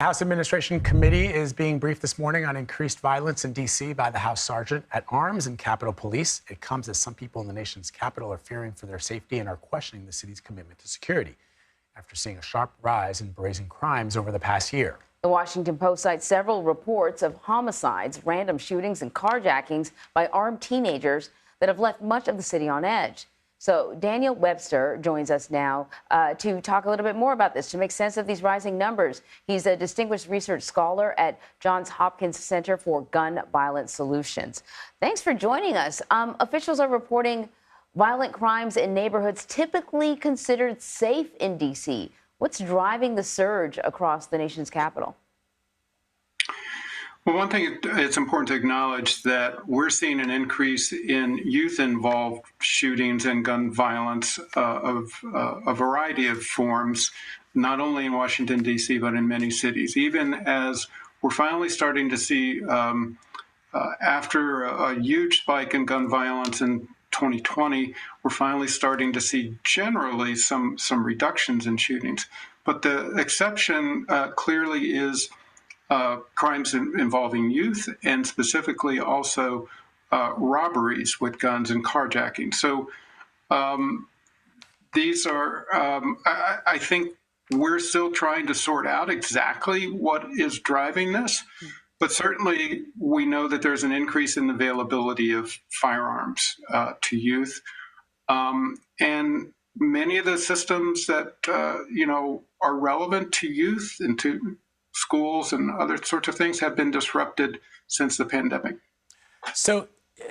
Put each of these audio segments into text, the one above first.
House Administration Committee is being briefed this morning on increased violence in D.C. by the House Sergeant at Arms and Capitol Police. It comes as some people in the nation's capital are fearing for their safety and are questioning the city's commitment to security after seeing a sharp rise in brazen crimes over the past year. The Washington Post cites several reports of homicides, random shootings, and carjackings by armed teenagers that have left much of the city on edge. So Daniel Webster joins us now to talk a little bit more about this, to make sense of these rising numbers. He's a distinguished research scholar at Johns Hopkins Center for Gun Violence Solutions. Thanks for joining us. Officials are reporting violent crimes in neighborhoods typically considered safe in D.C. What's driving the surge across the nation's capital? Well, one thing it's important to acknowledge that we're seeing an increase in youth-involved shootings and gun violence of a variety of forms, not only in Washington, D.C., but in many cities, even as we're finally starting to see, after a huge spike in gun violence in 2020, we're finally starting to see generally some reductions in shootings. But the exception clearly is crimes involving youth, and specifically also robberies with guns and carjacking. So these are, I think we're still trying to sort out exactly what is driving this, but certainly we know that there's an increase in the availability of firearms to youth. And many of the systems that, are relevant to youth and to schools and other sorts of things have been disrupted since the pandemic. So,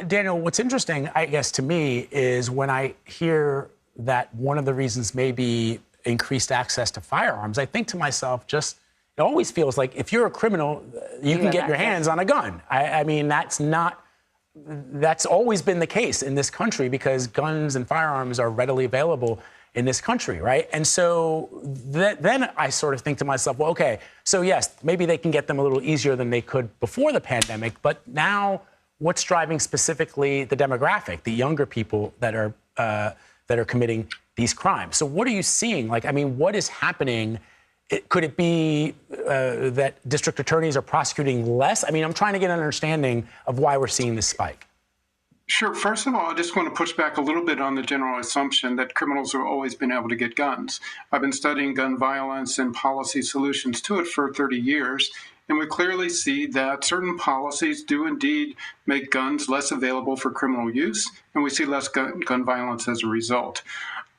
Daniel, what's interesting, I guess, to me is when I hear that one of the reasons may be increased access to firearms, I think to myself, it always feels like if you're a criminal, you can get your hands on a gun. I mean, that's always been the case in this country because guns and firearms are readily available in this country, right? And so then I sort of think to myself, well, okay, so yes, maybe they can get them a little easier than they could before the pandemic, but now what's driving specifically the demographic, the younger people that are committing these crimes? So what are you seeing? What is happening? Could it be that district attorneys are prosecuting less? I'm trying to get an understanding of why we're seeing this spike. Sure. First of all, I just want to push back a little bit on the general assumption that criminals have always been able to get guns. I've been studying gun violence and policy solutions to it for 30 years, and we clearly see that certain policies do indeed make guns less available for criminal use, and we see less gun violence as a result.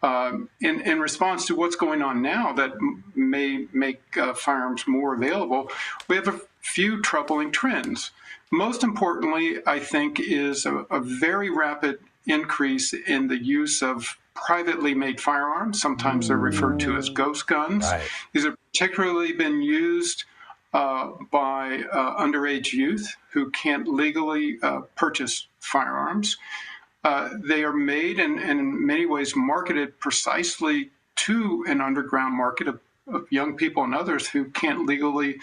In response to what's going on now that may make firearms more available, we have a few troubling trends. Most importantly, I think, is a very rapid increase in the use of privately made firearms. Sometimes they're referred to as ghost guns. Right. These have particularly been used by underage youth who can't legally purchase firearms. They are made and in many ways marketed precisely to an underground market of young people and others who can't legally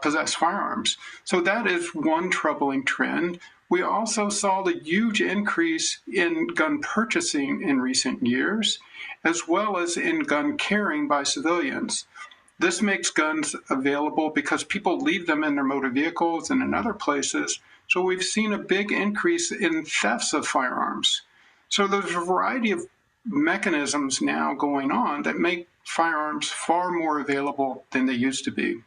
possess firearms. So that is one troubling trend. We also saw the huge increase in gun purchasing in recent years, as well as in gun carrying by civilians. This makes guns available because people leave them in their motor vehicles and in other places. So we've seen a big increase in thefts of firearms. So there's a variety of mechanisms now going on that make firearms far more available than they used to be.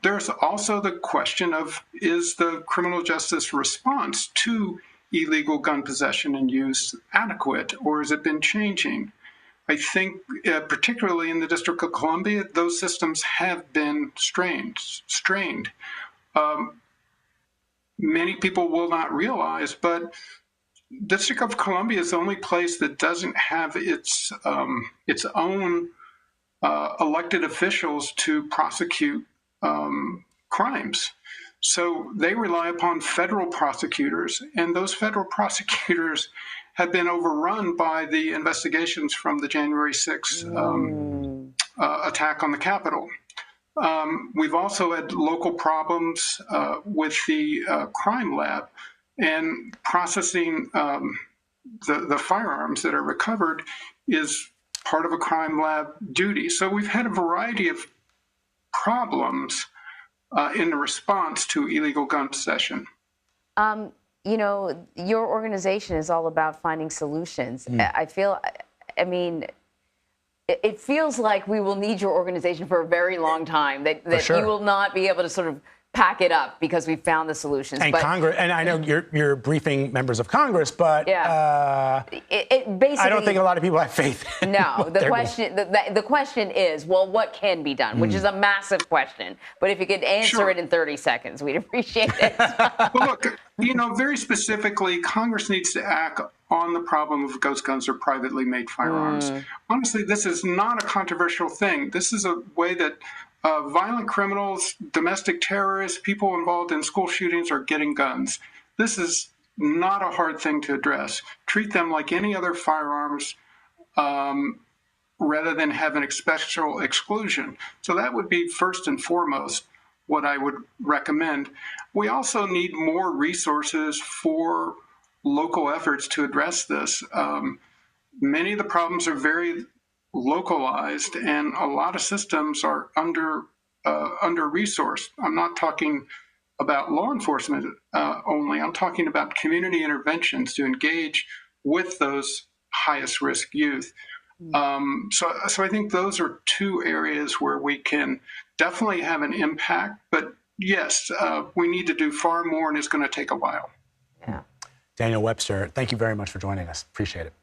There's also the question of, is the criminal justice response to illegal gun possession and use adequate, or has it been changing? I think, particularly in the District of Columbia, those systems have been strained. Many people will not realize, but District of Columbia is the only place that doesn't have its own elected officials to prosecute crimes. So they rely upon federal prosecutors, and those federal prosecutors have been overrun by the investigations from the January 6th attack on the Capitol. We've also had local problems with the crime lab, and processing the firearms that are recovered is part of a crime lab duty. So we've had a variety of problems in the response to illegal gun possession. You know, your organization is all about finding solutions. I mean, it feels like we will need your organization for a very long time, that sure. you will not be able to sort of pack it up because we found the solutions. And Congress, and I know you're briefing members of Congress, but it basically, I don't think a lot of people have faith. No, the question is, well, what can be done, which is a massive question. But if you could answer it in 30 seconds, we'd appreciate it. Well, look, you know, very specifically, Congress needs to act on the problem of ghost guns or privately made firearms. Honestly, this is not a controversial thing. This is a way that violent criminals, domestic terrorists, people involved in school shootings are getting guns. This is not a hard thing to address. Treat them like any other firearms rather than have an special exclusion. So that would be first and foremost what I would recommend. We also need more resources for local efforts to address this. Many of the problems are very localized, and a lot of systems are under-resourced. I'm not talking about law enforcement only. I'm talking about community interventions to engage with those highest risk youth. So I think those are two areas where we can definitely have an impact. But yes, we need to do far more, and it's going to take a while. Yeah. Daniel Webster, thank you very much for joining us. Appreciate it.